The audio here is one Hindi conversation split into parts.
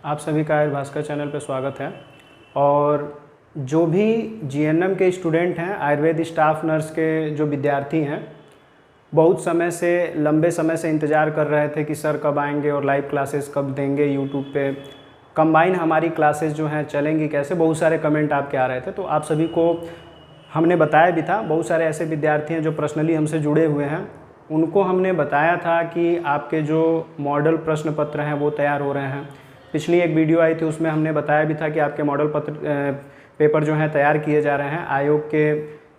आप सभी का आयुर्भास्कर भास्कर चैनल पर स्वागत है। और जो भी जीएनएम के स्टूडेंट हैं, आयुर्वेद स्टाफ नर्स के जो विद्यार्थी हैं, बहुत समय से लंबे समय से इंतज़ार कर रहे थे कि सर कब आएंगे और लाइव क्लासेस कब देंगे यूट्यूब पे, कंबाइन हमारी क्लासेस जो हैं चलेंगी कैसे। बहुत सारे कमेंट आपके आ रहे थे, तो आप सभी को हमने बताया भी था। बहुत सारे ऐसे विद्यार्थी हैं जो पर्सनली हमसे जुड़े हुए हैं, उनको हमने बताया था कि आपके जो मॉडल प्रश्न पत्र हैं वो तैयार हो रहे हैं। पिछली एक वीडियो आई थी, उसमें हमने बताया भी था कि आपके मॉडल पेपर जो हैं तैयार किए जा रहे हैं। आयोग के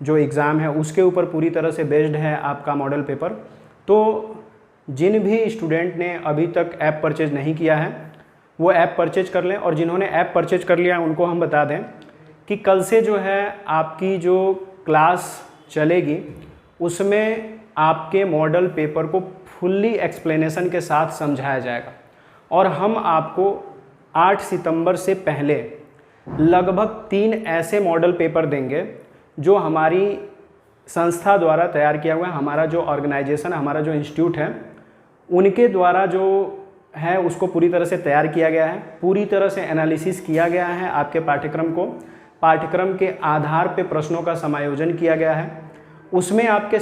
जो एग्ज़ाम है उसके ऊपर पूरी तरह से बेस्ड है आपका मॉडल पेपर। तो जिन भी स्टूडेंट ने अभी तक ऐप परचेज नहीं किया है वो ऐप परचेज कर लें, और जिन्होंने ऐप परचेज कर लिया उनको हम बता दें कि कल से जो है आपकी जो क्लास चलेगी उसमें आपके मॉडल पेपर को फुल्ली एक्सप्लेनेशन के साथ समझाया जाएगा। और हम आपको 8 सितंबर से पहले लगभग 3 ऐसे मॉडल पेपर देंगे जो हमारी संस्था द्वारा तैयार किया हुआ है। हमारा जो ऑर्गेनाइजेशन, हमारा जो इंस्टीट्यूट है, उनके द्वारा जो है उसको पूरी तरह से तैयार किया गया है। पूरी तरह से एनालिसिस किया गया है आपके पाठ्यक्रम को। पाठ्यक्रम के आधार पे प्रश्नों का समायोजन किया गया है। उसमें आपके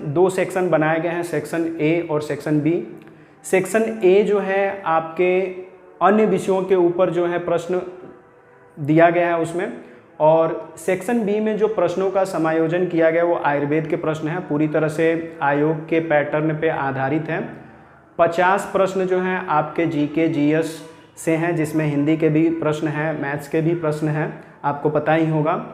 दो सेक्शन बनाए गए हैं, सेक्शन ए और सेक्शन बी। सेक्शन ए जो है आपके अन्य विषयों के ऊपर जो है प्रश्न दिया गया है उसमें, और सेक्शन बी में जो प्रश्नों का समायोजन किया गया वो आयुर्वेद के प्रश्न हैं, पूरी तरह से आयोग के पैटर्न पे आधारित हैं। 50 प्रश्न जो हैं आपके जीके जीएस से हैं, जिसमें हिंदी के भी प्रश्न हैं, मैथ्स के भी प्रश्न हैं, आपको पता ही होगा।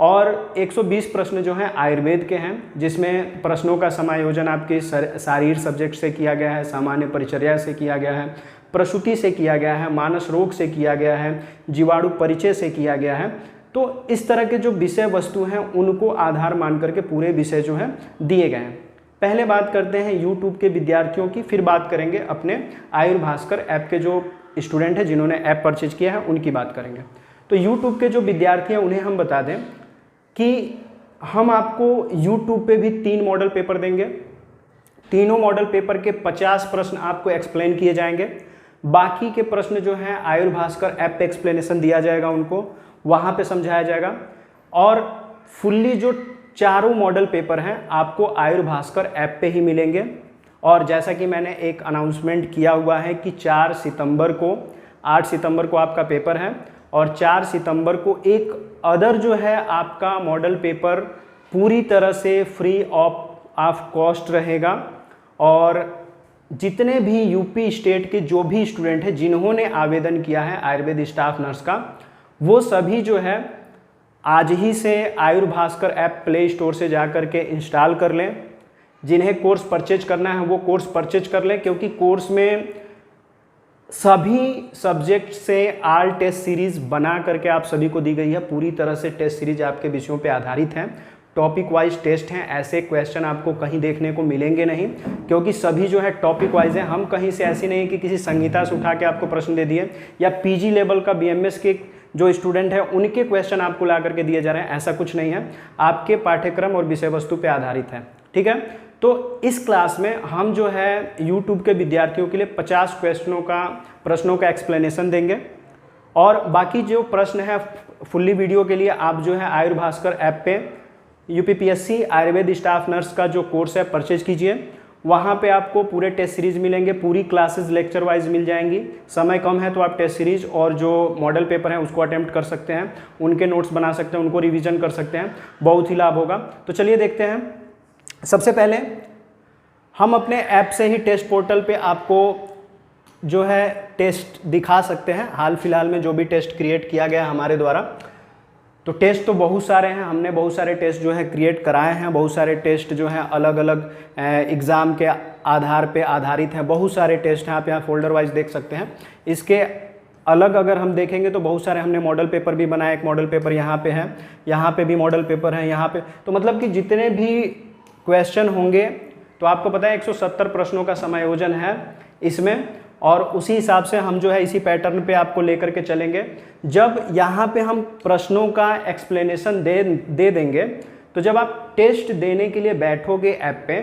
और 120 प्रश्न जो हैं आयुर्वेद के हैं, जिसमें प्रश्नों का समायोजन आपके शारीर सब्जेक्ट से किया गया है, सामान्य परिचर्या से किया गया है, प्रसूति से किया गया है, मानस रोग से किया गया है, जीवाणु परिचय से किया गया है। तो इस तरह के जो विषय वस्तु हैं उनको आधार मान करके पूरे विषय जो हैं दिए गए हैं। पहले बात करते हैं यूट्यूब के विद्यार्थियों की, फिर बात करेंगे अपने आयुर्भास्कर ऐप के जो स्टूडेंट हैं जिन्होंने ऐप परचेज किया है उनकी बात करेंगे। तो यूट्यूब के जो विद्यार्थी हैं उन्हें हम बता दें कि हम आपको YouTube पे भी 3 मॉडल पेपर देंगे। तीनों मॉडल पेपर के 50 प्रश्न आपको एक्सप्लेन किए जाएंगे। बाकी के प्रश्न जो हैं आयुर्भास्कर ऐप पे एक्सप्लेनेशन दिया जाएगा, उनको वहाँ पे समझाया जाएगा। और फुल्ली जो चारों मॉडल पेपर हैं आपको आयुर्भास्कर ऐप पे ही मिलेंगे। और जैसा कि मैंने एक अनाउंसमेंट किया हुआ है कि 8 सितंबर को आपका पेपर है, और 4 सितंबर को एक अदर जो है आपका मॉडल पेपर पूरी तरह से फ्री ऑफ कॉस्ट रहेगा। और जितने भी यूपी स्टेट के जो भी स्टूडेंट हैं जिन्होंने आवेदन किया है आयुर्वेद स्टाफ नर्स का, वो सभी जो है आज ही से आयुर्भास्कर ऐप प्ले स्टोर से जा कर के इंस्टॉल कर लें। जिन्हें कोर्स परचेज करना है वो कोर्स परचेज कर लें, क्योंकि कोर्स में सभी सब्जेक्ट से ऑल टेस्ट सीरीज बना करके आप सभी को दी गई है। पूरी तरह से टेस्ट सीरीज आपके विषयों पे आधारित है, टॉपिक वाइज टेस्ट हैं। ऐसे क्वेश्चन आपको कहीं देखने को मिलेंगे नहीं, क्योंकि सभी जो है टॉपिक वाइज हैं। हम कहीं से ऐसी नहीं कि किसी संहिता से उठा के आपको प्रश्न दे दिए, या पीजी लेवल का बीएमएस के जो स्टूडेंट है उनके क्वेश्चन आपको ला करके दिए जा रहे हैं, ऐसा कुछ नहीं है। आपके पाठ्यक्रम और विषय वस्तु पे आधारित है, ठीक है। तो इस क्लास में हम जो है YouTube के विद्यार्थियों के लिए 50 प्रश्नों का एक्सप्लेनेशन देंगे। और बाकी जो प्रश्न है फुल्ली वीडियो के लिए आप जो है आयुर्भास्कर ऐप पे यूपीपीएससी आयुर्वेद स्टाफ नर्स का जो कोर्स है परचेज कीजिए। वहाँ पे आपको पूरे टेस्ट सीरीज मिलेंगे, पूरी क्लासेस लेक्चर वाइज मिल जाएंगी। समय कम है तो आप टेस्ट सीरीज और जो मॉडल पेपर हैं उसको अटेम्प्ट कर सकते हैं, उनके नोट्स बना सकते हैं, उनको रिवीजन कर सकते हैं, बहुत ही लाभ होगा। तो चलिए देखते हैं। सबसे पहले हम अपने ऐप से ही टेस्ट पोर्टल पे आपको जो है टेस्ट दिखा सकते हैं। हाल फिलहाल में जो भी टेस्ट क्रिएट किया गया हमारे द्वारा, तो टेस्ट तो बहुत सारे हैं, हमने बहुत सारे टेस्ट जो है क्रिएट कराए हैं। बहुत सारे टेस्ट जो हैं अलग अलग एग्ज़ाम के आधार पे आधारित हैं। बहुत सारे टेस्ट हैं, आप यहाँ फोल्डर वाइज देख सकते हैं। इसके अलग अगर हम देखेंगे तो बहुत सारे हमने मॉडल पेपर भी बनाए। एक मॉडल पेपर यहाँ पे है, यहाँ पे भी मॉडल पेपर है, यहाँ पे। तो मतलब कि जितने भी क्वेश्चन होंगे, तो आपको पता है 170 प्रश्नों का समायोजन है इसमें, और उसी हिसाब से हम जो है इसी पैटर्न पे आपको लेकर के चलेंगे। जब यहाँ पे हम प्रश्नों का एक्सप्लेनेशन दे देंगे, तो जब आप टेस्ट देने के लिए बैठोगे ऐप पे,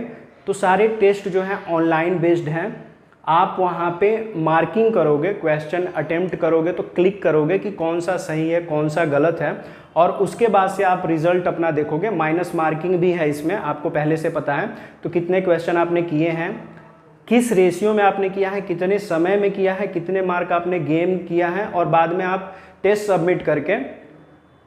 तो सारे टेस्ट जो हैं ऑनलाइन बेस्ड हैं। आप वहाँ पे मार्किंग करोगे, क्वेश्चन अटेम्प्ट करोगे तो क्लिक करोगे कि कौन सा सही है कौन सा गलत है, और उसके बाद से आप रिजल्ट अपना देखोगे। माइनस मार्किंग भी है इसमें, आपको पहले से पता है। तो कितने क्वेश्चन आपने किए हैं, किस रेशियो में आपने किया है, कितने समय में किया है, कितने मार्क आपने गेन किया है, और बाद में आप टेस्ट सबमिट करके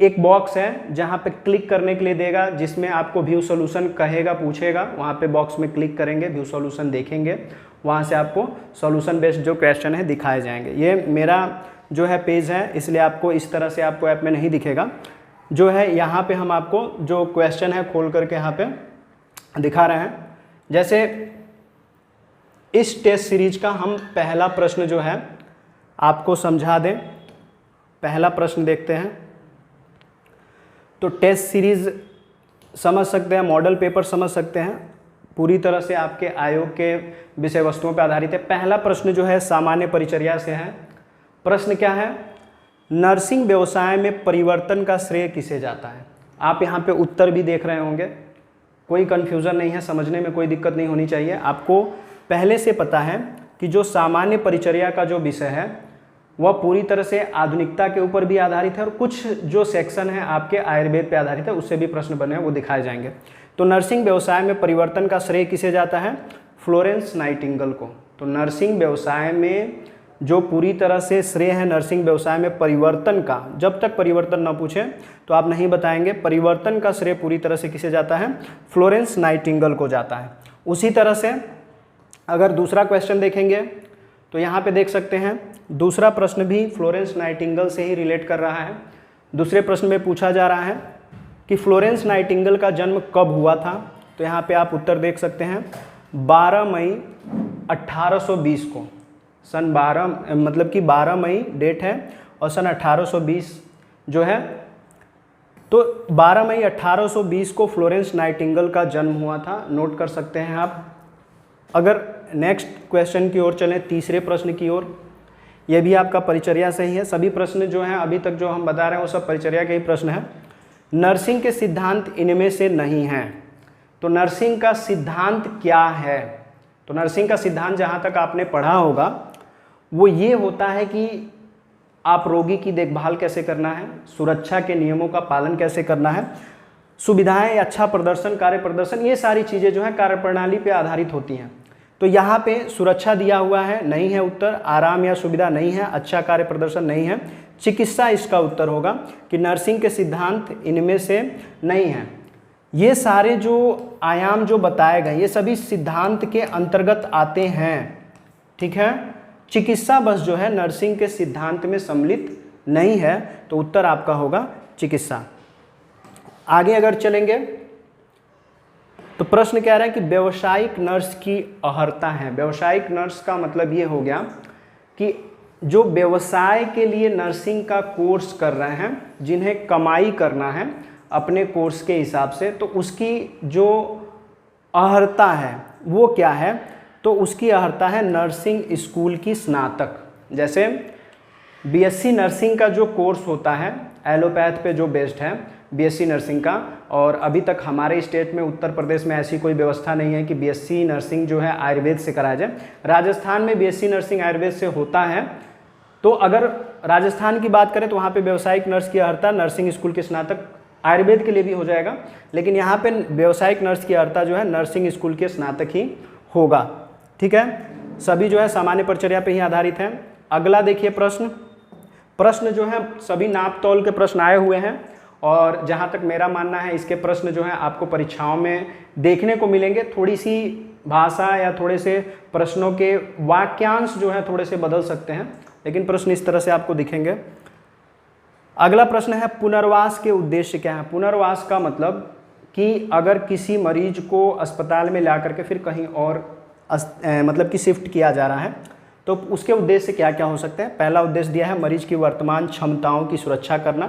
एक बॉक्स है जहाँ पे क्लिक करने के लिए देगा, जिसमें आपको व्यू सॉल्यूशन कहेगा, पूछेगा। वहाँ पे बॉक्स में क्लिक करेंगे, व्यू सॉल्यूशन देखेंगे, वहाँ से आपको सॉल्यूशन बेस्ड जो क्वेश्चन है दिखाए जाएंगे। ये मेरा जो है पेज है, इसलिए आपको इस तरह से आपको ऐप में नहीं दिखेगा। जो है यहाँ पे हम आपको जो क्वेश्चन है खोल करके यहाँ पे दिखा रहे हैं। जैसे इस टेस्ट सीरीज का हम पहला प्रश्न जो है आपको समझा दें। पहला प्रश्न देखते हैं। तो टेस्ट सीरीज समझ सकते हैं, मॉडल पेपर समझ सकते हैं, पूरी तरह से आपके आयोग के विषय वस्तुओं पर आधारित है। पहला प्रश्न जो है सामान्य परिचर्या से है। प्रश्न क्या है, नर्सिंग व्यवसाय में परिवर्तन का श्रेय किसे जाता है। आप यहाँ पे उत्तर भी देख रहे होंगे, कोई कन्फ्यूज़न नहीं है, समझने में कोई दिक्कत नहीं होनी चाहिए। आपको पहले से पता है कि जो सामान्य परिचर्या का जो विषय है वह पूरी तरह से आधुनिकता के ऊपर भी आधारित है, और कुछ जो सेक्शन है आपके आयुर्वेद पे आधारित है, उससे भी प्रश्न बने हैं, वो दिखाए जाएंगे। तो नर्सिंग व्यवसाय में परिवर्तन का श्रेय किसे जाता है, फ्लोरेंस नाइटिंगेल को। तो नर्सिंग व्यवसाय में जो पूरी तरह से श्रेय है नर्सिंग व्यवसाय में परिवर्तन का, जब तक परिवर्तन न पूछे तो आप नहीं बताएंगे, परिवर्तन का श्रेय पूरी तरह से किसे जाता है, फ्लोरेंस नाइटिंगेल को जाता है। उसी तरह से अगर दूसरा क्वेश्चन देखेंगे तो यहाँ पे देख सकते हैं दूसरा प्रश्न भी फ्लोरेंस नाइटिंगेल से ही रिलेट कर रहा है। दूसरे प्रश्न में पूछा जा रहा है कि फ्लोरेंस नाइटिंगेल का जन्म कब हुआ था। तो यहाँ पे आप उत्तर देख सकते हैं 12 मई 1820 को। सन 12 मतलब कि 12 मई डेट है और सन 1820 जो है, तो 12 मई 1820 को फ्लोरेंस नाइटिंगेल का जन्म हुआ था, नोट कर सकते हैं आप। अगर नेक्स्ट क्वेश्चन की ओर चलें, तीसरे प्रश्न की ओर, यह भी आपका परिचर्या से ही है। सभी प्रश्न जो हैं अभी तक जो हम बता रहे हैं वो सब परिचर्या के ही प्रश्न हैं। नर्सिंग के सिद्धांत इनमें से नहीं हैं। तो नर्सिंग का सिद्धांत क्या है, तो नर्सिंग का सिद्धांत जहाँ तक आपने पढ़ा होगा वो ये होता है कि आप रोगी की देखभाल कैसे करना है, सुरक्षा के नियमों का पालन कैसे करना है, सुविधाएं, अच्छा प्रदर्शन, कार्य प्रदर्शन, ये सारी चीज़ें जो है कार्यप्रणाली पे आधारित होती हैं। तो यहाँ पे सुरक्षा दिया हुआ है, नहीं है उत्तर। आराम या सुविधा नहीं है, अच्छा कार्य प्रदर्शन नहीं है। चिकित्सा इसका उत्तर होगा कि नर्सिंग के सिद्धांत इनमें से नहीं है। ये सारे जो आयाम जो बताए गए ये सभी सिद्धांत के अंतर्गत आते हैं, ठीक है। चिकित्सा बस जो है नर्सिंग के सिद्धांत में सम्मिलित नहीं है, तो उत्तर आपका होगा चिकित्सा। आगे अगर चलेंगे तो प्रश्न कह रहा है कि व्यावसायिक नर्स की अर्हता है। व्यावसायिक नर्स का मतलब ये हो गया कि जो व्यवसाय के लिए नर्सिंग का कोर्स कर रहे हैं, जिन्हें कमाई करना है अपने कोर्स के हिसाब से, तो उसकी जो अर्हता है वो क्या है, तो उसकी अर्हता है नर्सिंग स्कूल की स्नातक। जैसे बीएससी नर्सिंग का जो कोर्स होता है एलोपैथ पे जो बेस्ड है बीएससी नर्सिंग का, और अभी तक हमारे स्टेट में उत्तर प्रदेश में ऐसी कोई व्यवस्था नहीं है कि बीएससी नर्सिंग जो है आयुर्वेद से कराया जाए। राजस्थान में बीएससी नर्सिंग आयुर्वेद से होता है। तो अगर राजस्थान की बात करें तो वहाँ पे व्यावसायिक नर्स की अर्हता नर्सिंग स्कूल के स्नातक आयुर्वेद के लिए भी हो जाएगा, लेकिन यहाँ पे व्यावसायिक नर्स की अर्हता जो है नर्सिंग स्कूल के स्नातक ही होगा, ठीक है। सभी जो है सामान्य परिचर्या पे ही आधारित हैं। अगला देखिए प्रश्न जो है सभी नाप तौल के प्रश्न आए हुए हैं, और जहाँ तक मेरा मानना है इसके प्रश्न जो है आपको परीक्षाओं में देखने को मिलेंगे। थोड़ी सी भाषा या थोड़े से प्रश्नों के वाक्यांश जो है थोड़े से बदल सकते हैं, लेकिन प्रश्न इस तरह से आपको दिखेंगे। अगला प्रश्न है पुनर्वास के उद्देश्य क्या है। पुनर्वास का मतलब कि अगर किसी मरीज को अस्पताल में ला करके फिर कहीं और मतलब कि शिफ्ट किया जा रहा है, तो उसके उद्देश्य क्या क्या हो सकते हैं। पहला उद्देश्य दिया है मरीज की वर्तमान क्षमताओं की सुरक्षा करना।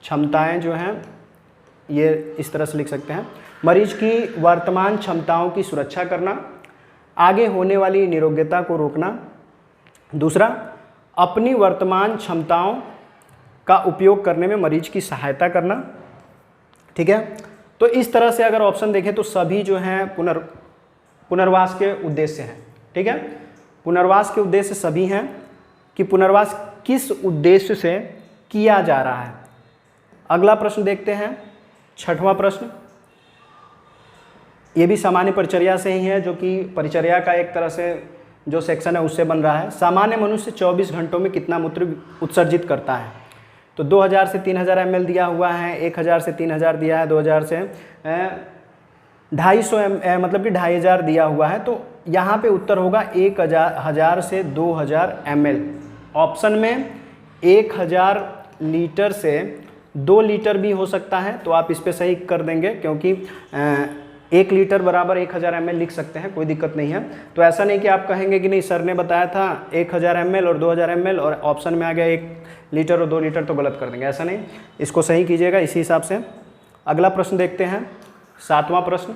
क्षमताएं जो हैं ये इस तरह से लिख सकते हैं, मरीज की वर्तमान क्षमताओं की सुरक्षा करना, आगे होने वाली निरोग्यता को रोकना। दूसरा, अपनी वर्तमान क्षमताओं का उपयोग करने में मरीज की सहायता करना, ठीक है। तो इस तरह से अगर ऑप्शन देखें तो सभी जो हैं पुनर्वास के उद्देश्य हैं, ठीक है। पुनर्वास के उद्देश्य सभी हैं कि पुनर्वास किस उद्देश्य से किया जा रहा है। अगला प्रश्न देखते हैं, 6वां प्रश्न। ये भी सामान्य परिचर्या से ही है, जो कि परिचर्या का एक तरह से जो सेक्शन है उससे बन रहा है। सामान्य मनुष्य 24 घंटों में कितना मूत्र उत्सर्जित करता है? तो 2000 से 3000 ml दिया हुआ है, 1000 से 3000 दिया है, 2000 से 250 मतलब कि 2500 दिया हुआ है। तो यहाँ पे उत्तर होगा 1000 से 2000 ml। ऑप्शन में 1000 लीटर से 2 लीटर भी हो सकता है, तो आप इस पे सही कर देंगे, क्योंकि 1 लीटर बराबर 1000 ml लिख सकते हैं, कोई दिक्कत नहीं है। तो ऐसा नहीं कि आप कहेंगे कि नहीं सर ने बताया था 1000 ml और 2000 ml और ऑप्शन में आ गया 1 लीटर और 2 लीटर, तो गलत कर देंगे, ऐसा नहीं। इसको सही कीजिएगा इसी हिसाब से। अगला प्रश्न देखते हैं, 7वां प्रश्न।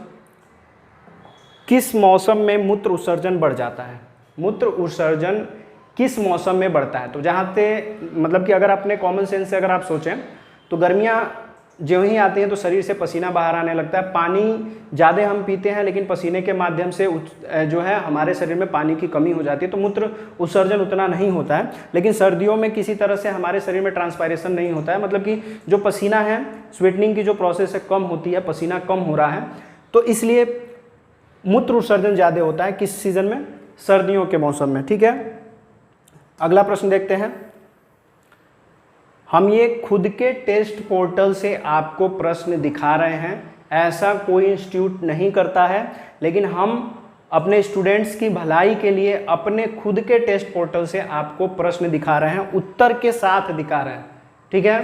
किस मौसम में मूत्र उत्सर्जन बढ़ जाता है? मूत्र उत्सर्जन किस मौसम में बढ़ता है? तो जहाँ पे मतलब कि अगर अपने कॉमन सेंस से अगर आप सोचें तो गर्मियाँ जो ही आती हैं तो शरीर से पसीना बाहर आने लगता है। पानी ज़्यादा हम पीते हैं, लेकिन पसीने के माध्यम से जो है हमारे शरीर में पानी की कमी हो जाती है, तो मूत्र उत्सर्जन उतना नहीं होता है। लेकिन सर्दियों में किसी तरह से हमारे शरीर में ट्रांसपायरेशन नहीं होता है, मतलब कि जो पसीना है, स्वेटनिंग की जो प्रोसेस है कम होती है, पसीना कम हो रहा है, तो इसलिए मूत्र उत्सर्जन ज़्यादा होता है। किस सीजन में? सर्दियों के मौसम में। ठीक है, अगला प्रश्न देखते हैं। हम ये खुद के टेस्ट पोर्टल से आपको प्रश्न दिखा रहे हैं, ऐसा कोई इंस्टीट्यूट नहीं करता है, लेकिन हम अपने स्टूडेंट्स की भलाई के लिए अपने खुद के टेस्ट पोर्टल से आपको प्रश्न दिखा रहे हैं, उत्तर के साथ दिखा रहे हैं। ठीक है,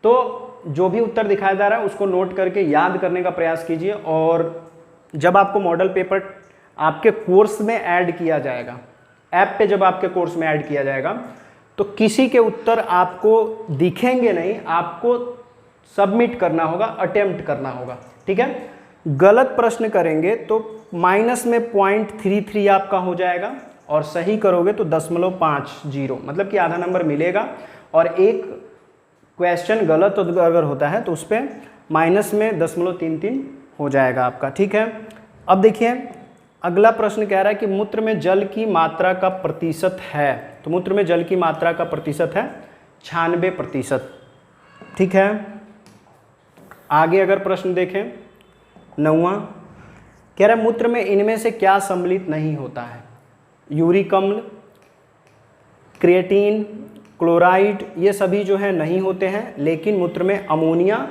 तो जो भी उत्तर दिखाया जा रहा है उसको नोट करके याद करने का प्रयास कीजिए, और जब आपको मॉडल पेपर आपके कोर्स में ऐड किया जाएगा, ऐप पे जब आपके कोर्स में ऐड किया जाएगा, तो किसी के उत्तर आपको दिखेंगे नहीं, आपको सबमिट करना होगा, अटेम्प्ट करना होगा। ठीक है, गलत प्रश्न करेंगे तो माइनस में 0.33 आपका हो जाएगा, और सही करोगे तो 0.50, मतलब कि आधा नंबर मिलेगा। और एक क्वेश्चन गलत अगर होता है तो उस पर माइनस में 0.33 हो जाएगा आपका। ठीक है, अब देखिए अगला प्रश्न कह रहा है कि मूत्र में जल की मात्रा का प्रतिशत है। तो मूत्र में जल की मात्रा का प्रतिशत है 96%। ठीक है, आगे अगर प्रश्न देखें, 9वां कह रहा है मूत्र में इनमें से क्या सम्मिलित नहीं होता है? यूरिक अम्ल, क्रिएटिन, क्लोराइड, ये सभी जो है नहीं होते हैं, लेकिन मूत्र में अमोनिया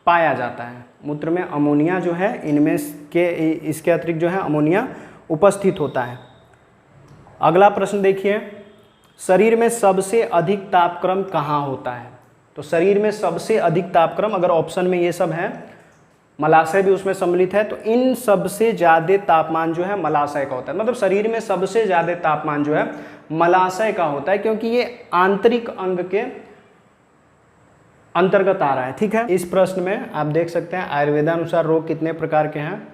पाया जाता है। मूत्र में अमोनिया जो है, इनमें के इसके अतिरिक्त जो है अमोनिया उपस्थित होता है। अगला प्रश्न देखिए, शरीर में सबसे अधिक तापक्रम कहाँ होता है? तो शरीर में सबसे अधिक तापक्रम, अगर ऑप्शन में ये सब है, मलाशय भी उसमें सम्मिलित है, तो इन सबसे ज़्यादा तापमान जो है मलाशय का होता है। मतलब शरीर में सबसे ज़्यादा तापमान जो है मलाशय का होता है, क्योंकि ये आंतरिक अंग के अंतर्गत आ रहा है। ठीक है, इस प्रश्न में आप देख सकते हैं आयुर्वेदानुसार रोग कितने प्रकार के हैं।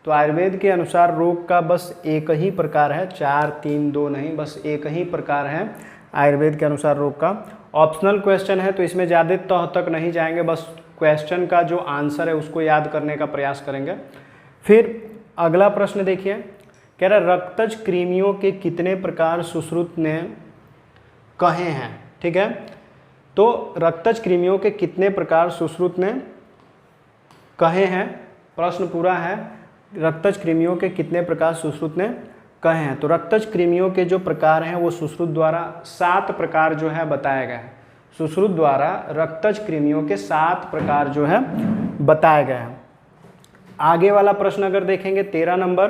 तो आयुर्वेद के अनुसार रोग का बस एक ही प्रकार है, 4, 3, 2 नहीं, बस एक ही प्रकार है आयुर्वेद के अनुसार रोग का। ऑप्शनल क्वेश्चन है, तो इसमें ज़्यादा तह तक नहीं जाएंगे, बस क्वेश्चन का जो आंसर है उसको याद करने का प्रयास करेंगे। फिर अगला प्रश्न देखिए, कह रहा है रक्तज कृमियों के कितने प्रकार सुश्रुत ने कहे हैं? ठीक है, तो रक्तज कृमियों के कितने प्रकार सुश्रुत ने कहे हैं? प्रश्न पूरा है, रक्तज कृमियों के कितने प्रकार सुश्रुत ने कहे हैं? तो रक्तज कृमियों के जो प्रकार हैं वो सुश्रुत द्वारा 7 प्रकार जो है बताया गया है। सुश्रुत द्वारा रक्तज कृमियों के 7 प्रकार जो है बताए गए हैं। आगे वाला प्रश्न अगर देखेंगे 13 नंबर,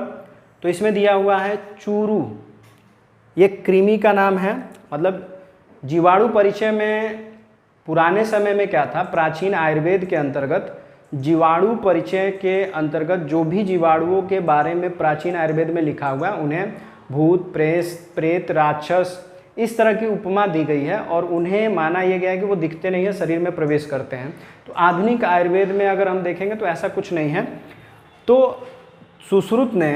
तो इसमें दिया हुआ है चूरू, ये कृमि का नाम है। मतलब जीवाणु परिचय में पुराने समय में क्या था, प्राचीन आयुर्वेद के अंतर्गत जीवाणु परिचय के अंतर्गत जो भी जीवाणुओं के बारे में प्राचीन आयुर्वेद में लिखा हुआ है उन्हें भूत, प्रेत, राक्षस इस तरह की उपमा दी गई है, और उन्हें माना यह गया है कि वो दिखते नहीं है, शरीर में प्रवेश करते हैं। तो आधुनिक आयुर्वेद में अगर हम देखेंगे तो ऐसा कुछ नहीं है। तो सुश्रुत ने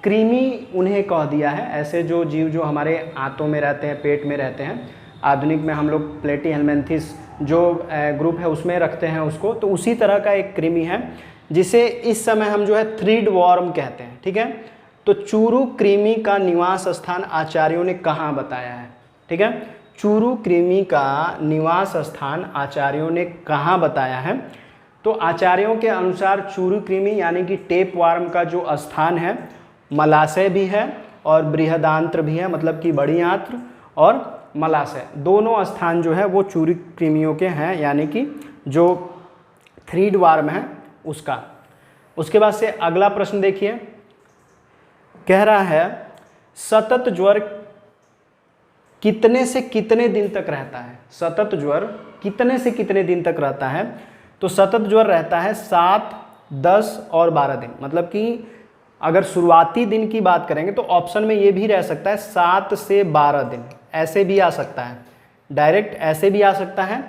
कृमि उन्हें कह दिया है, ऐसे जो जीव जो हमारे आंतों में रहते हैं, पेट में रहते हैं। आधुनिक में हम लोग प्लेटीहेल्मिन्थेस जो ग्रुप है उसमें रखते हैं उसको, तो उसी तरह का एक कृमि है जिसे इस समय हम जो है थ्रीड वॉर्म कहते हैं। ठीक है, तो चूरू कृमि का निवास स्थान आचार्यों ने कहाँ बताया है? ठीक है, चूरू कृमि का निवास स्थान आचार्यों ने कहाँ बताया है? तो आचार्यों के अनुसार चूरू कृमि यानी कि टेप वार्म का जो स्थान है मलाशय भी है और बृहदांत्र भी है, मतलब कि बड़ी आंत्र और मलाशय दोनों स्थान जो है वो चूरू कृमियों के हैं, यानी कि जो थ्रीड वार्म है उसका। उसके बाद से अगला प्रश्न देखिए, कह रहा है सतत ज्वर कितने से कितने दिन तक रहता है? सतत ज्वर कितने से कितने दिन तक रहता है? तो सतत ज्वर रहता है 7, 10 और 12 दिन। मतलब कि अगर शुरुआती दिन की बात करेंगे तो ऑप्शन में ये भी रह सकता है 7 से 12 दिन, ऐसे भी आ सकता है, डायरेक्ट ऐसे भी आ सकता है,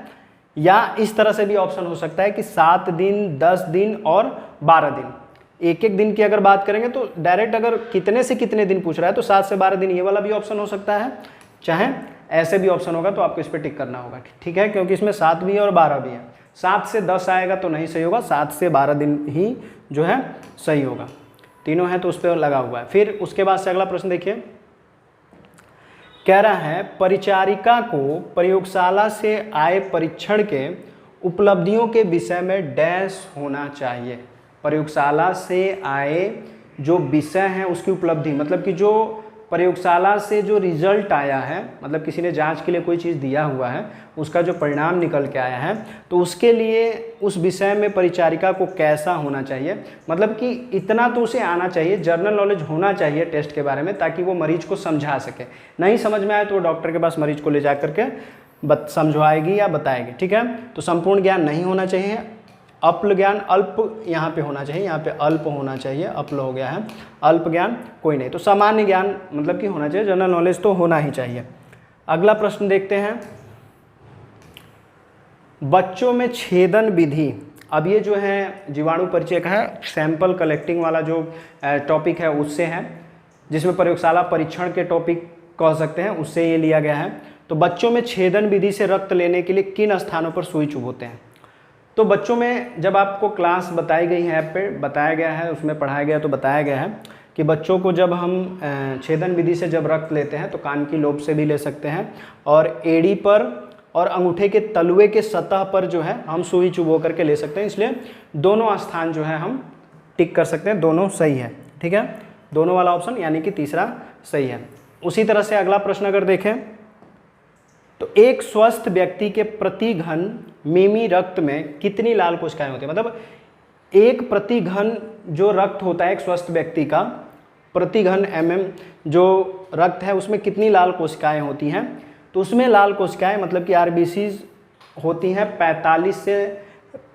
या इस तरह से भी ऑप्शन हो सकता है कि 7 दिन, 10 दिन और 12 दिन। एक एक दिन की अगर बात करेंगे तो डायरेक्ट अगर कितने से कितने दिन पूछ रहा है तो 7 से 12 दिन ये वाला भी ऑप्शन हो सकता है, चाहे ऐसे भी ऑप्शन होगा तो आपको इस पर टिक करना होगा। ठीक है, क्योंकि इसमें 7 भी है और 12 भी है। 7 से 10 आएगा तो नहीं सही होगा, 7 से 12 दिन ही जो है सही होगा। तीनों है तो उस पर लगा हुआ है। फिर उसके बाद से अगला प्रश्न देखिए, कह रहा है परिचारिका को प्रयोगशाला से आए परीक्षण के उपलब्धियों के विषय में डैश होना चाहिए। प्रयोगशाला से आए जो विषय हैं उसकी उपलब्धि, मतलब कि जो प्रयोगशाला से जो रिजल्ट आया है, मतलब किसी ने जांच के लिए कोई चीज़ दिया हुआ है, उसका जो परिणाम निकल के आया है, तो उसके लिए उस विषय में परिचारिका को कैसा होना चाहिए, मतलब कि इतना तो उसे आना चाहिए, जनरल नॉलेज होना चाहिए टेस्ट के बारे में, ताकि वो मरीज को समझा सके। नहीं समझ में आए तो वो डॉक्टर के पास मरीज को ले जा करके समझवाएगी या बताएगी। ठीक है, तो संपूर्ण ज्ञान नहीं होना चाहिए, अल्प ज्ञान, अल्प यहाँ पे होना चाहिए, यहाँ पे अल्प होना चाहिए, अल्प हो गया है, अल्प ज्ञान कोई नहीं, तो सामान्य ज्ञान मतलब कि होना चाहिए, जनरल नॉलेज तो होना ही चाहिए। अगला प्रश्न देखते हैं, बच्चों में छेदन विधि। अब ये जो है जीवाणु परिचय का है, सैंपल कलेक्टिंग वाला जो टॉपिक है उससे है, जिसमें प्रयोगशाला परीक्षण के टॉपिक कह सकते हैं, उससे ये लिया गया है। तो बच्चों में छेदन विधि से रक्त लेने के लिए किन स्थानों पर सुई चुभोते हैं? तो बच्चों में जब आपको क्लास बताई गई है, ऐप पे बताया गया है, उसमें पढ़ाया गया तो बताया गया है कि बच्चों को जब हम छेदन विधि से जब रक्त लेते हैं तो कान की लोब से भी ले सकते हैं, और एड़ी पर और अंगूठे के तलवे के सतह पर जो है हम सुई चुभो करके ले सकते हैं। इसलिए दोनों स्थान जो है हम टिक कर सकते हैं, दोनों सही है। ठीक है, दोनों वाला ऑप्शन यानी कि तीसरा सही है। उसी तरह से अगला प्रश्न अगर देखें तो एक स्वस्थ व्यक्ति के प्रति घन मिमी रक्त में कितनी लाल कोशिकाएं होती हैं? मतलब एक प्रति घन जो रक्त होता है एक स्वस्थ व्यक्ति का, प्रति घन जो रक्त है उसमें कितनी लाल कोशिकाएं होती हैं? तो उसमें लाल कोशिकाएं मतलब कि आरबीसीज होती हैं 45 से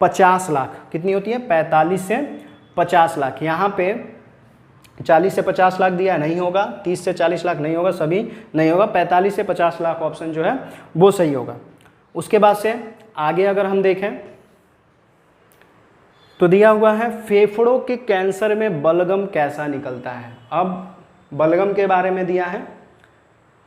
50 लाख। कितनी होती है? 45 से 50 लाख। यहाँ पे 40 से 50 लाख दिया नहीं होगा, 30 से 40 लाख नहीं होगा, सभी नहीं होगा, 45 से 50 लाख ऑप्शन जो है वो सही होगा। उसके बाद से आगे अगर हम देखें तो दिया हुआ है फेफड़ों के कैंसर में बलगम कैसा निकलता है। अब बलगम के बारे में दिया है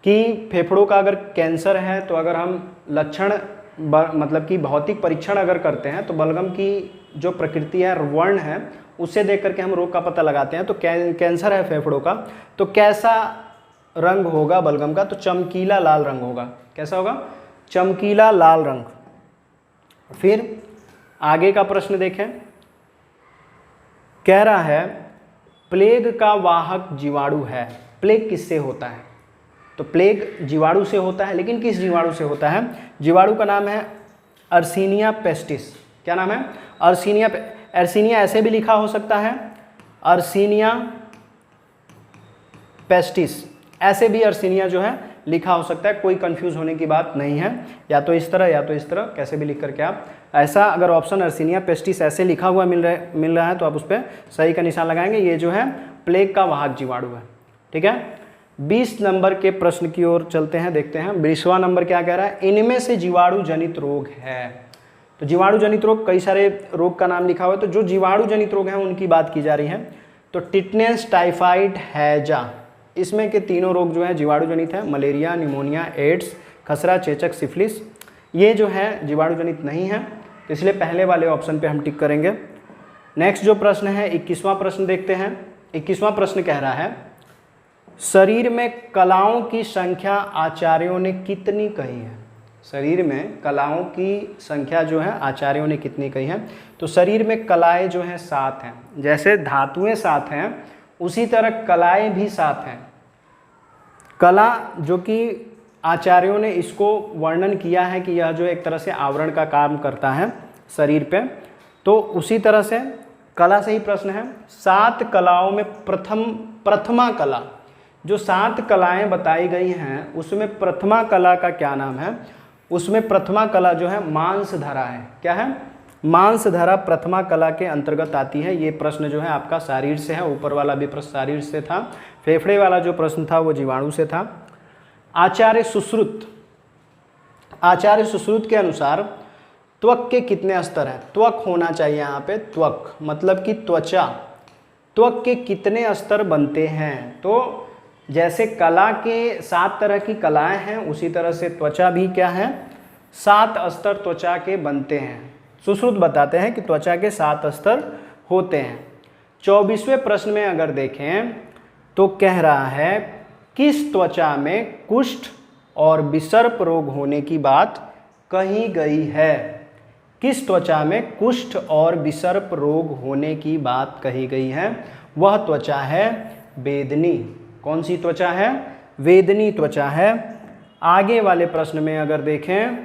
कि फेफड़ों का अगर कैंसर है तो अगर हम लक्षण मतलब कि भौतिक परीक्षण अगर करते हैं तो बलगम की जो प्रकृति है, वर्ण है, उससे देख करके हम रोग का पता लगाते हैं। तो कैंसर है फेफड़ों का, तो कैसा रंग होगा बलगम का? तो चमकीला लाल रंग होगा। कैसा होगा? चमकीला लाल रंग। फिर आगे का प्रश्न देखें, कह रहा है प्लेग का वाहक जीवाणु है। प्लेग किससे होता है? तो प्लेग जीवाणु से होता है, लेकिन किस जीवाणु से होता है? जीवाणु का नाम है अर्सिनिया पेस्टिस। क्या नाम है? अर्सिनिया ऐसे भी लिखा हो सकता है, अर्सिनिया पेस्टिस, ऐसे भी अर्सिनिया जो है लिखा हो सकता है, कोई कंफ्यूज होने की बात नहीं है। या तो इस तरह या तो इस तरह, कैसे भी लिख करके आप ऐसा, अगर ऑप्शन अर्सिनिया पेस्टिस ऐसे लिखा हुआ मिल रहा है तो आप उस पर सही का निशान लगाएंगे। ये जो है प्लेग का वाहक जीवाणु है। ठीक है, 20 नंबर के प्रश्न की ओर चलते हैं, देखते हैं 20वां नंबर क्या कह रहा है। इनमें से जीवाणु जनित रोग है। तो जीवाणु जनित रोग, कई सारे रोग का नाम लिखा हुआ है, तो जो जीवाणु जनित रोग हैं उनकी बात की जा रही है। तो टिटनेस, टाइफाइड, हैजा, इसमें के तीनों रोग जो है जीवाणु जनित है। मलेरिया, निमोनिया, एड्स, खसरा, चेचक, सिफिलिस, ये जो है जीवाणु जनित नहीं है, तो इसलिए पहले वाले ऑप्शन पे हम टिक करेंगे। नेक्स्ट जो प्रश्न है 21वां प्रश्न देखते हैं। 21वां प्रश्न कह रहा है, शरीर में कलाओं की संख्या आचार्यों ने कितनी कही है? शरीर में कलाओं की संख्या जो है आचार्यों ने कितनी कही है? तो शरीर में कलाएं जो हैं 7 हैं। जैसे धातुएं 7 हैं उसी तरह कलाएं भी 7 हैं। कला जो कि आचार्यों ने इसको वर्णन किया है कि यह जो एक तरह से आवरण का काम करता है शरीर पे, तो उसी तरह से कला से ही प्रश्न है। 7 कलाओं में प्रथमा कला, जो 7 कलाएं बताई गई हैं उसमें प्रथमा कला का क्या नाम है? उसमें प्रथमा कला जो है मांसधरा है। क्या है? मांसधरा प्रथमा कला के अंतर्गत आती है। ये प्रश्न जो है आपका शारीर से है। ऊपर वाला भी प्रश्न शारीर से था, फेफड़े वाला जो प्रश्न था वो जीवाणु से था। आचार्य सुश्रुत के अनुसार त्वक के कितने स्तर हैं? त्वक होना चाहिए यहाँ पे, त्वक मतलब कि त्वचा। त्वक के कितने स्तर बनते हैं? तो जैसे कला के 7 तरह की कलाएं हैं उसी तरह से त्वचा भी क्या है? 7 स्तर त्वचा के बनते हैं। सुश्रुत बताते हैं कि त्वचा के 7 स्तर होते हैं। 24वें प्रश्न में अगर देखें तो कह रहा है, किस त्वचा में कुष्ठ और विसर्प रोग होने की बात कही गई है? किस त्वचा में कुष्ठ और विसर्प रोग होने की बात कही गई है? वह त्वचा है वेदनी। कौन सी त्वचा है? वेदनी त्वचा है। आगे वाले प्रश्न में अगर देखें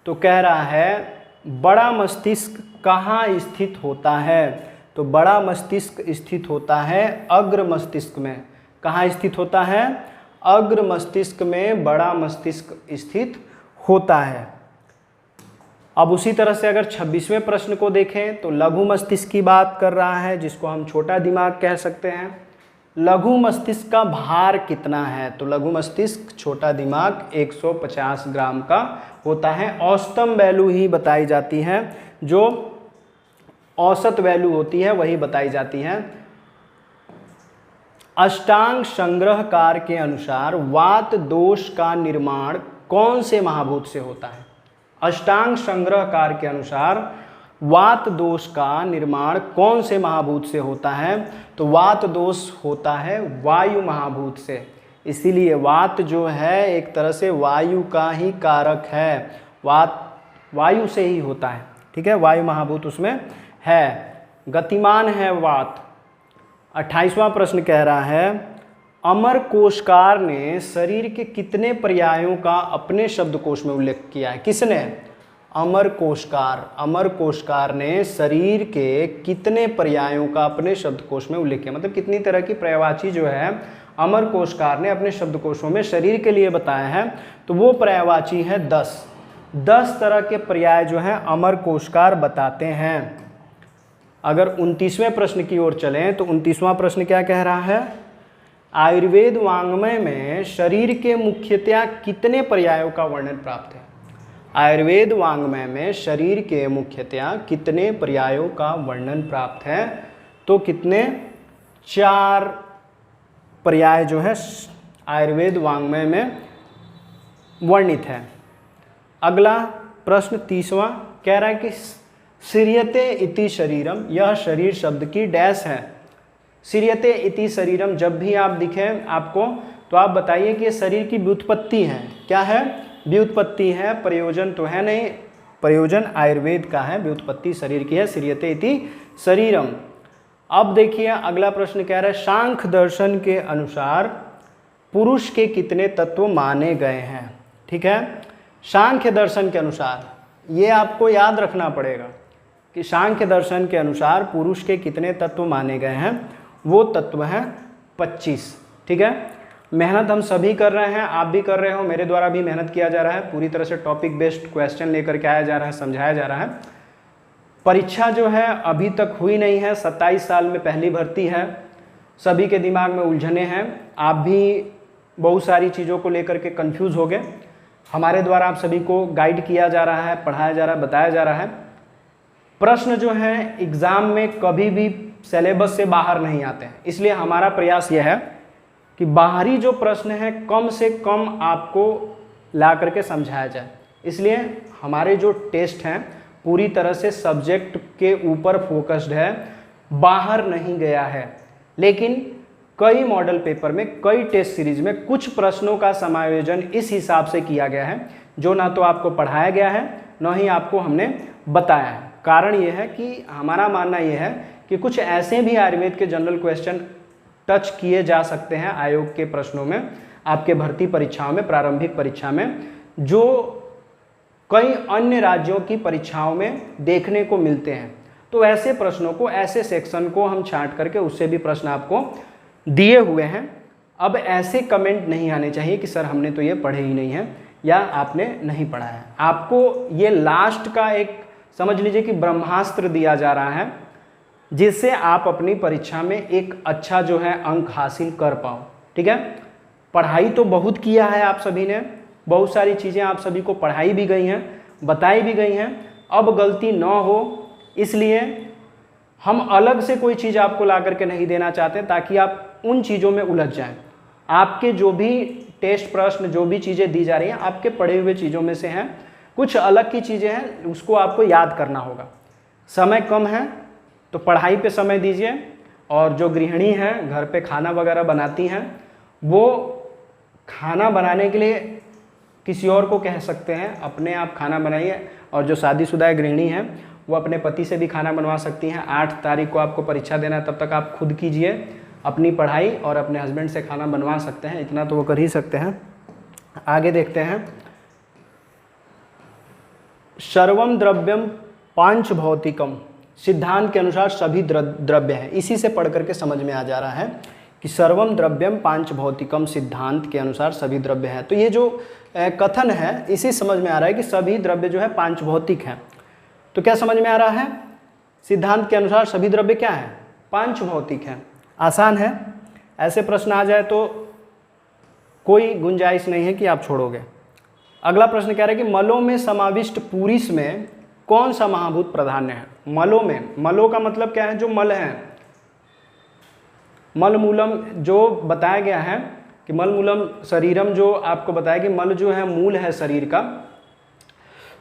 तो कह रहा है, बड़ा मस्तिष्क कहाँ स्थित होता है? तो बड़ा मस्तिष्क स्थित होता है अग्र मस्तिष्क में। कहाँ स्थित होता है? अग्र मस्तिष्क में बड़ा मस्तिष्क स्थित होता है। अब उसी तरह से अगर 26वें प्रश्न को देखें तो लघु मस्तिष्क की बात कर रहा है, जिसको हम छोटा दिमाग कह सकते हैं। लघु मस्तिष्क का भार कितना है? तो लघु मस्तिष्क छोटा दिमाग 150 ग्राम का होता है। औसतम वैल्यू ही बताई जाती है, जो औसत वैल्यू होती है वही बताई जाती है। अष्टांग संग्रहकार के अनुसार वात दोष का निर्माण कौन से महाभूत से होता है? अष्टांग संग्रहकार के अनुसार वात दोष का निर्माण कौन से महाभूत से होता है? तो वात दोष होता है वायु महाभूत से। इसीलिए वात जो है एक तरह से वायु का ही कारक है। वात वायु से ही होता है, ठीक है, वायु महाभूत उसमें है, गतिमान है वात। 28वां प्रश्न कह रहा है, अमर कोशकार ने शरीर के कितने पर्यायों का अपने शब्दकोश में उल्लेख किया है? किसने? अमर कोशकार ने शरीर के कितने पर्यायों का अपने शब्दकोश में उल्लेख किया? मतलब कितनी तरह की पर्यायवाची जो है अमर कोशकार ने अपने शब्दकोशों में शरीर के लिए बताया है? तो वो पर्यायवाची है 10 तरह के पर्याय जो हैं अमर कोशकार बताते हैं। अगर 29वें प्रश्न की ओर चलें तो 29वां प्रश्न क्या कह रहा है? आयुर्वेद वाङ्मय में शरीर के मुख्यतया कितने पर्यायों का वर्णन प्राप्त है? आयुर्वेद वाङ्मय में शरीर के मुख्यतया कितने पर्यायों का वर्णन प्राप्त है? तो कितने? 4 पर्याय जो है आयुर्वेद वाङ्मय में वर्णित है। अगला प्रश्न 30वां कह रहा है कि सीर्यते इति शरीरम, यह शरीर शब्द की डैश है। सीर्यते इति शरीरम जब भी आप दिखे आपको तो आप बताइए कि ये शरीर की व्युत्पत्ति है। क्या है? व्युत्पत्ति है, प्रयोजन तो है नहीं। प्रयोजन आयुर्वेद का है, व्युत्पत्ति शरीर की है। सीर्यते इति शरीरम। अब देखिए अगला प्रश्न कह रहा है, सांख्य दर्शन के अनुसार पुरुष के कितने तत्व माने गए हैं? ठीक है, सांख्य दर्शन के अनुसार ये आपको याद रखना पड़ेगा कि सांख्य दर्शन के अनुसार पुरुष के कितने तत्व माने गए हैं। वो तत्व हैं 25। ठीक है, मेहनत हम सभी कर रहे हैं, आप भी कर रहे हो, मेरे द्वारा भी मेहनत किया जा रहा है। पूरी तरह से टॉपिक बेस्ड क्वेश्चन लेकर के आया जा रहा है, समझाया जा रहा है। परीक्षा जो है अभी तक हुई नहीं है, 27 साल में पहली भर्ती है, सभी के दिमाग में उलझने हैं। आप भी बहुत सारी चीज़ों को लेकर के कंफ्यूज हो गए। हमारे द्वारा आप सभी को गाइड किया जा रहा है, पढ़ाया जा रहा है, बताया जा रहा है। प्रश्न जो है एग्ज़ाम में कभी भी सिलेबस से बाहर नहीं आते हैं, इसलिए हमारा प्रयास यह है कि बाहरी जो प्रश्न है कम से कम आपको ला करके समझाया जाए। इसलिए हमारे जो टेस्ट हैं पूरी तरह से सब्जेक्ट के ऊपर फोकस्ड है, बाहर नहीं गया है। लेकिन कई मॉडल पेपर में, कई टेस्ट सीरीज में कुछ प्रश्नों का समायोजन इस हिसाब से किया गया है जो ना तो आपको पढ़ाया गया है न ही आपको हमने बताया है। कारण यह है कि हमारा मानना यह है कि कुछ ऐसे भी आयुर्वेद के जनरल क्वेश्चन टच किए जा सकते हैं आयोग के प्रश्नों में, आपके भर्ती परीक्षाओं में, प्रारंभिक परीक्षा में, जो कई अन्य राज्यों की परीक्षाओं में देखने को मिलते हैं। तो ऐसे प्रश्नों को, ऐसे सेक्शन को हम छांट करके उससे भी प्रश्न आपको दिए हुए हैं। अब ऐसे कमेंट नहीं आने चाहिए कि सर हमने तो ये पढ़े ही नहीं है या आपने नहीं पढ़ा है। आपको ये लास्ट का एक समझ लीजिए कि ब्रह्मास्त्र दिया जा रहा है जिससे आप अपनी परीक्षा में एक अच्छा जो है अंक हासिल कर पाओ। ठीक है, पढ़ाई तो बहुत किया है आप सभी ने, बहुत सारी चीज़ें आप सभी को पढ़ाई भी गई हैं, बताई भी गई हैं। अब गलती न हो इसलिए हम अलग से कोई चीज़ आपको ला करके नहीं देना चाहते ताकि आप उन चीज़ों में उलझ जाएं। आपके जो भी टेस्ट प्रश्न, जो भी चीज़ें दी जा रही हैं आपके पढ़े हुए चीज़ों में से हैं, कुछ अलग की चीज़ें हैं, उसको आपको याद करना होगा। समय कम है तो पढ़ाई पे समय दीजिए, और जो गृहिणी हैं घर पे खाना वगैरह बनाती हैं वो खाना बनाने के लिए किसी और को कह सकते हैं, अपने आप खाना बनाइए। और जो शादीशुदा गृहिणी हैं वो अपने पति से भी खाना बनवा सकती हैं। 8 तारीख को आपको परीक्षा देना है, तब तक आप खुद कीजिए अपनी पढ़ाई और अपने हस्बैंड से खाना बनवा सकते हैं, इतना तो वो कर ही सकते हैं। आगे देखते हैं, सर्वम द्रव्यम पांच भौतिकम, सिद्धांत के अनुसार सभी द्रव्य हैं। इसी से पढ़ करके समझ में आ जा रहा है कि सर्वम द्रव्यम पांच भौतिकम, सिद्धांत के अनुसार सभी द्रव्य हैं। तो ये जो कथन है इसी समझ में आ रहा है कि सभी द्रव्य जो है पांच भौतिक हैं। तो क्या समझ में आ रहा है, सिद्धांत के अनुसार सभी द्रव्य क्या है, पांच भौतिक हैं। आसान है, ऐसे प्रश्न आ जाए तो कोई गुंजाइश नहीं है कि आप छोड़ोगे। अगला प्रश्न कह रहा है कि मलों में समाविष्ट पूरिस में कौन सा महाभूत प्राधान्य है। मलों में, मलों का मतलब क्या है, जो मल है, मल मूलम जो बताया गया है कि मल मूलम शरीरम, जो आपको बताया कि मल जो है मूल है शरीर का,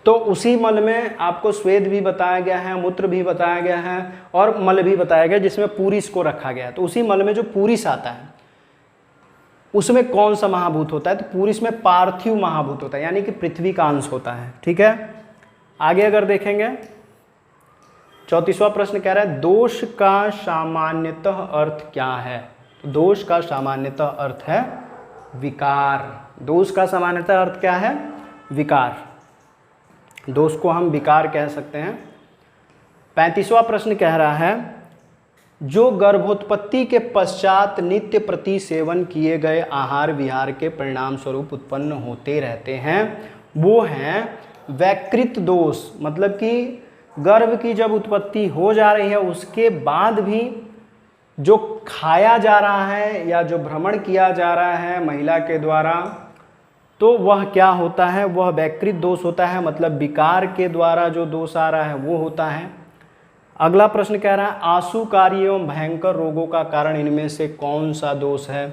तो उसी मल में आपको स्वेद भी बताया गया है, मूत्र भी बताया गया है और मल भी बताया गया जिसमें पूरिस को रखा गया है। तो उसी मल में जो पूरिस आता है उसमें कौन सा महाभूत होता है, तो पूरिस में पार्थिव महाभूत होता है, यानी कि पृथ्वी का अंश होता है। ठीक है, आगे अगर देखेंगे 34वां प्रश्न कह रहा है दोष का सामान्यतः अर्थ क्या है। तो दोष का सामान्यतः अर्थ है विकार। दोष का सामान्यतः अर्थ क्या है, विकार। दोष को हम विकार कह सकते हैं। 35वां प्रश्न कह रहा है जो गर्भोत्पत्ति के पश्चात नित्य प्रति सेवन किए गए आहार विहार के परिणाम स्वरूप उत्पन्न होते रहते हैं वो हैं वैकृत दोष। मतलब कि गर्भ की जब उत्पत्ति हो जा रही है उसके बाद भी जो खाया जा रहा है या जो भ्रमण किया जा रहा है महिला के द्वारा, तो वह क्या होता है, वह वैकृत दोष होता है। मतलब विकार के द्वारा जो दोष आ रहा है वो होता है। अगला प्रश्न कह रहा है आशुकारी एवं भयंकर रोगों का कारण इनमें से कौन सा दोष है।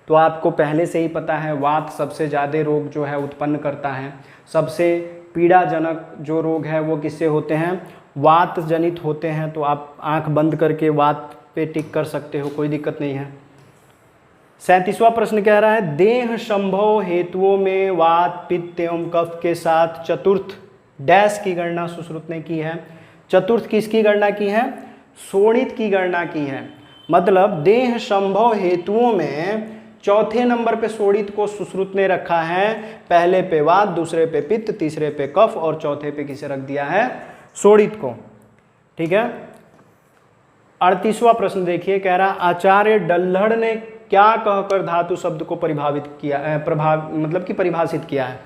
तो आपको पहले से ही पता है वात सबसे ज़्यादा रोग जो है उत्पन्न करता है। सबसे पीड़ाजनक जो रोग है वो किससे होते हैं, वात जनित होते हैं। तो आप आंख बंद करके वात पे टिक कर सकते हो, कोई दिक्कत नहीं है। 37वां प्रश्न कह रहा है देह संभव हेतुओं में वात पित्त एवं कफ के साथ चतुर्थ डैश की गणना सुश्रुत ने की है। चतुर्थ किसकी गणना की है, शोणित की गणना की है। मतलब देह संभव हेतुओं में चौथे नंबर पे शोणित को सुश्रुत ने रखा है। पहले पे वात, दूसरे पे पित्त, तीसरे पे कफ और चौथे पे किसे रख दिया है, शोणित को। ठीक है, 38वां प्रश्न देखिए, कह रहा आचार्य डल्हड़ ने क्या कहकर धातु शब्द को परिभाषित किया है।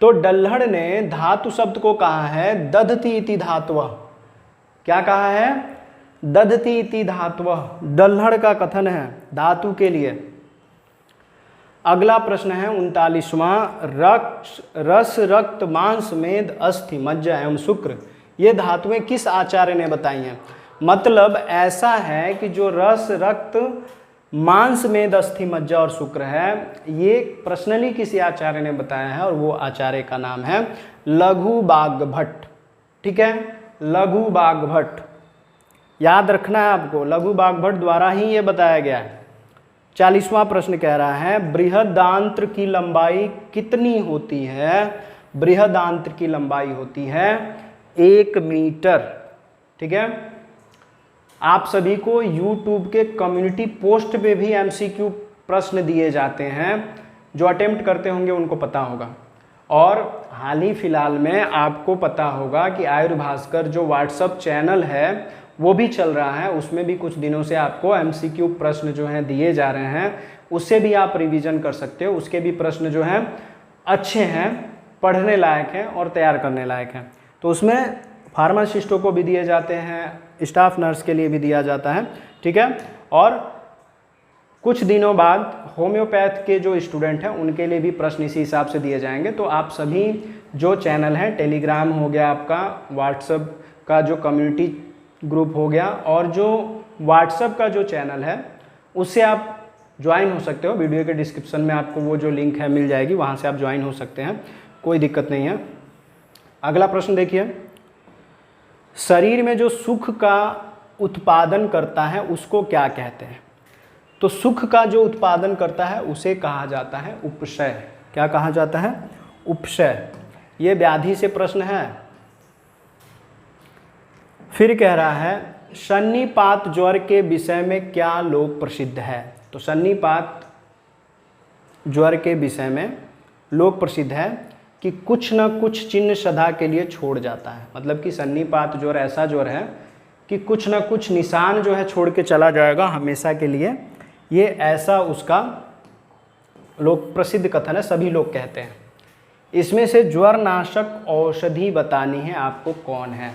तो डल्हड़ ने धातु शब्द को कहा है दधति इति धातुः। क्या कहा है, दधति इति धातुः। डल्हड़ का कथन है धातु के लिए। अगला प्रश्न है 39वां रस रक्त मांस मेद अस्थि मज्जा एवं शुक्र, ये धातुएं किस आचार्य ने बताई हैं। मतलब ऐसा है कि जो रस रक्त मांस मेद अस्थि मज्जा और शुक्र है ये पर्सनली किसी आचार्य ने बताया है और वो आचार्य का नाम है लघु बाग भट्ट। ठीक है, लघु बाग भट्ट। याद रखना है आपको, लघु बागभट्ट द्वारा ही ये बताया गया है। 40वां प्रश्न कह रहा है बृहदांत्र की लंबाई कितनी होती है? बृहदांत्र की लंबाई होती है 1 मीटर। ठीक है, आप सभी को YouTube के कम्युनिटी पोस्ट पे भी MCQ प्रश्न दिए जाते हैं, जो अटेम्प्ट करते होंगे उनको पता होगा। और हाल ही फिलहाल में आपको पता होगा कि आयुर्भास्कर जो व्हाट्सएप चैनल है वो भी चल रहा है, उसमें भी कुछ दिनों से आपको MCQ प्रश्न जो हैं दिए जा रहे हैं, उससे भी आप रिवीजन कर सकते हो। उसके भी प्रश्न जो हैं अच्छे हैं, पढ़ने लायक हैं और तैयार करने लायक हैं। तो उसमें फार्मासिस्टों को भी दिए जाते हैं, स्टाफ नर्स के लिए भी दिया जाता है। ठीक है, और कुछ दिनों बाद होम्योपैथ के जो स्टूडेंट हैं उनके लिए भी प्रश्न इसी हिसाब से दिए जाएंगे। तो आप सभी जो चैनल हैं, टेलीग्राम हो गया आपका, व्हाट्सएप का जो कम्युनिटी ग्रुप हो गया, और जो व्हाट्सएप का जो चैनल है उससे आप ज्वाइन हो सकते हो। वीडियो के डिस्क्रिप्शन में आपको वो जो लिंक है मिल जाएगी, वहाँ से आप ज्वाइन हो सकते हैं, कोई दिक्कत नहीं है। अगला प्रश्न देखिए, शरीर में जो सुख का उत्पादन करता है उसको क्या कहते हैं? तो सुख का जो उत्पादन करता है उसे कहा जाता है उपशय। क्या कहा जाता है? उपशय। ये व्याधि से प्रश्न है। फिर कह रहा है सन्निपात ज्वर के विषय में क्या लोक प्रसिद्ध है? तो सन्निपात ज्वर के विषय में लोक प्रसिद्ध है कि कुछ न कुछ चिन्ह सदा के लिए छोड़ जाता है। मतलब कि सन्निपात ज्वर ऐसा ज्वर है कि कुछ न कुछ निशान जो है छोड़ के चला जाएगा हमेशा के लिए। ये ऐसा उसका लोक प्रसिद्ध कथन है, सभी लोग कहते हैं। इसमें से ज्वर नाशक औषधि बतानी है आपको कौन है?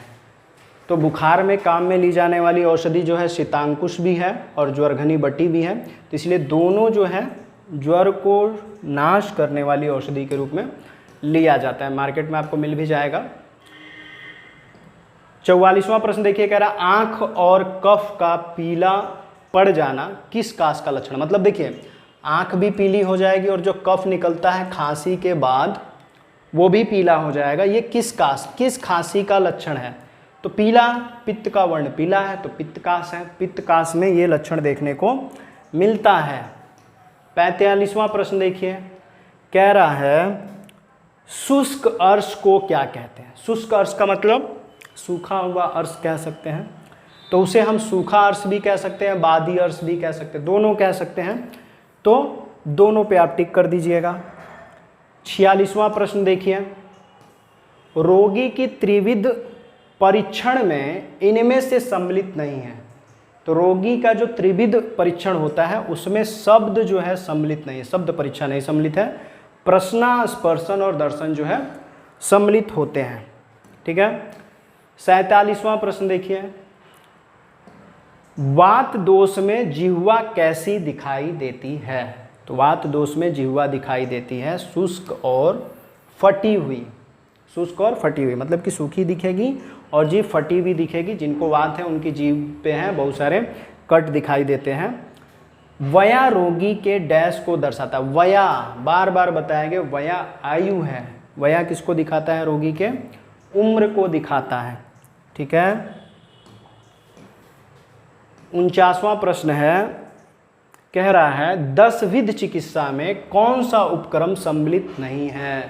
तो बुखार में काम में ली जाने वाली औषधि जो है शीतांकुश भी है और ज्वरघनी बटी भी है, तो इसलिए दोनों जो है ज्वर को नाश करने वाली औषधि के रूप में लिया जाता है। मार्केट में आपको मिल भी जाएगा। 44वां प्रश्न देखिए, कह रहा आंख और कफ का पीला पड़ जाना किस कास का लक्षण? मतलब देखिए, आंख भी पीली हो जाएगी और जो कफ निकलता है खांसी के बाद वो भी पीला हो जाएगा। ये किस कास, किस खांसी का लक्षण है? तो पीला, पित्त का वर्ण पीला है तो पित्तकास है, पित्तकास में ये लक्षण देखने को मिलता है। 45वां प्रश्न देखिए, कह रहा है शुष्क अर्श को क्या कहते हैं? शुष्क अर्श का मतलब सूखा हुआ अर्श कह सकते हैं, तो उसे हम सूखा अर्श भी कह सकते हैं, बादी अर्श भी कह सकते हैं, दोनों कह सकते हैं। तो दोनों पे आप टिक कर दीजिएगा। 46वां प्रश्न देखिए, रोगी की त्रिविध परीक्षण में इनमें से सम्मिलित नहीं है। तो रोगी का जो त्रिविध परीक्षण होता है उसमें शब्द जो है सम्मिलित नहीं है, शब्द परीक्षा नहीं सम्मिलित है, प्रश्न, स्पर्शन और दर्शन जो है सम्मिलित होते हैं। ठीक है, 47वां प्रश्न देखिए, वात दोष में जिह्वा कैसी दिखाई देती है? तो वात दोष में जिह्वा दिखाई देती है शुष्क और फटी हुई। शुष्क और फटी हुई मतलब कि सूखी दिखेगी और जीभ फटी हुई दिखेगी। जिनको वात है उनकी जीभ पे हैं बहुत सारे कट दिखाई देते हैं। वया रोगी के डैश को दर्शाता है। वया बार बार बताया गया, वया आयु है। वया किसको दिखाता है? रोगी के उम्र को दिखाता है। ठीक है, 49वां प्रश्न है, कह रहा है 10 विध चिकित्सा में कौन सा उपक्रम सम्मिलित नहीं है?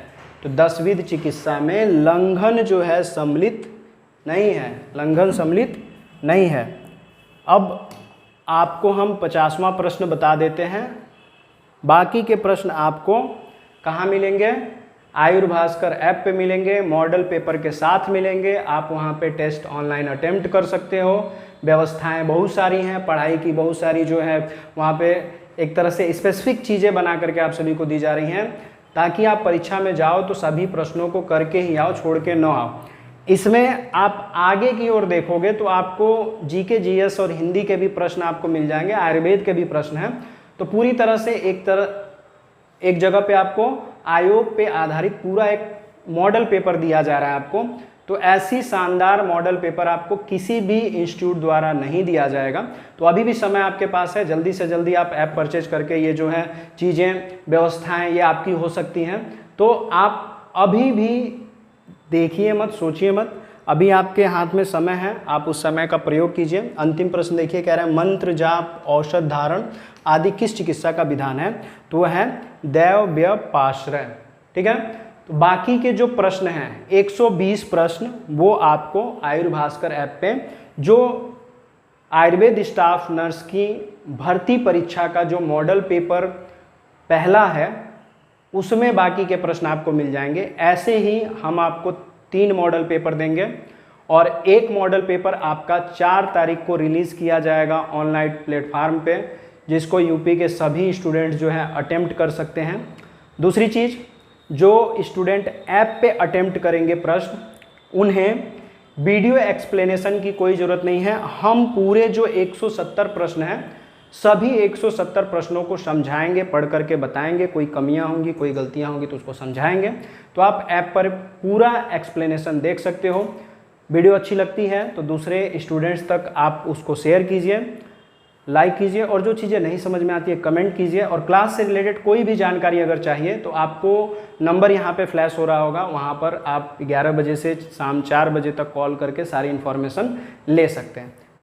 तो 10 विध चिकित्सा में लंघन जो है सम्मिलित नहीं है, लंघन सम्मिलित नहीं है। अब आपको हम 50वां प्रश्न बता देते हैं। बाकी के प्रश्न आपको कहाँ मिलेंगे? आयुर्भास्कर ऐप पे मिलेंगे, मॉडल पेपर के साथ मिलेंगे। आप वहाँ पे टेस्ट ऑनलाइन अटेम्प्ट कर सकते हो। व्यवस्थाएं बहुत सारी हैं, पढ़ाई की बहुत सारी जो है वहाँ पे एक तरह से स्पेसिफिक चीज़ें बना करके आप सभी को दी जा रही हैं, ताकि आप परीक्षा में जाओ तो सभी प्रश्नों को करके ही आओ, छोड़ के न आओ। इसमें आप आगे की ओर देखोगे तो आपको जीके, जीएस और हिंदी के भी प्रश्न आपको मिल जाएंगे, आयुर्वेद के भी प्रश्न हैं। तो पूरी तरह से एक जगह पे आपको आयोग पे आधारित पूरा एक मॉडल पेपर दिया जा रहा है आपको। तो ऐसी शानदार मॉडल पेपर आपको किसी भी इंस्टीट्यूट द्वारा नहीं दिया जाएगा। तो अभी भी समय आपके पास है, जल्दी से जल्दी आप ऐप परचेज करके ये जो है चीज़ें, व्यवस्थाएं ये आपकी हो सकती हैं। तो आप अभी भी देखिए मत, सोचिए मत, अभी आपके हाथ में समय है, आप उस समय का प्रयोग कीजिए। अंतिम प्रश्न देखिए, कह रहा है मंत्र जाप औषध धारण आदि किस चिकित्सा का विधान है, तो वह है दैव व्यय पाश्रय। ठीक है, तो बाकी के जो प्रश्न हैं 120 प्रश्न वो आपको आयुर्भास्कर ऐप पे जो आयुर्वेद स्टाफ नर्स की भर्ती परीक्षा का जो मॉडल पेपर पहला है उसमें बाकी के प्रश्न आपको मिल जाएंगे। ऐसे ही हम आपको 3 मॉडल पेपर देंगे और एक मॉडल पेपर आपका 4 तारीख को रिलीज़ किया जाएगा ऑनलाइन प्लेटफार्म पे, जिसको यूपी के सभी स्टूडेंट जो हैं अटेम्प्ट कर सकते हैं। दूसरी चीज़, जो स्टूडेंट ऐप पे अटेम्प्ट करेंगे प्रश्न, उन्हें वीडियो एक्सप्लेनेशन की कोई ज़रूरत नहीं है। हम पूरे जो 170 प्रश्न हैं सभी 170 प्रश्नों को समझाएंगे, पढ़ करके बताएंगे, कोई कमियां होंगी कोई गलतियां होंगी तो उसको समझाएंगे। तो आप ऐप पर पूरा एक्सप्लेनेशन देख सकते हो। वीडियो अच्छी लगती है तो दूसरे स्टूडेंट्स तक आप उसको शेयर कीजिए, लाइक कीजिए, और जो चीज़ें नहीं समझ में आती है कमेंट कीजिए। और क्लास से रिलेटेड कोई भी जानकारी अगर चाहिए तो आपको नंबर यहाँ पे फ्लैश हो रहा होगा, वहाँ पर आप 11 बजे से शाम 4 बजे तक कॉल करके सारी इन्फॉर्मेशन ले सकते हैं।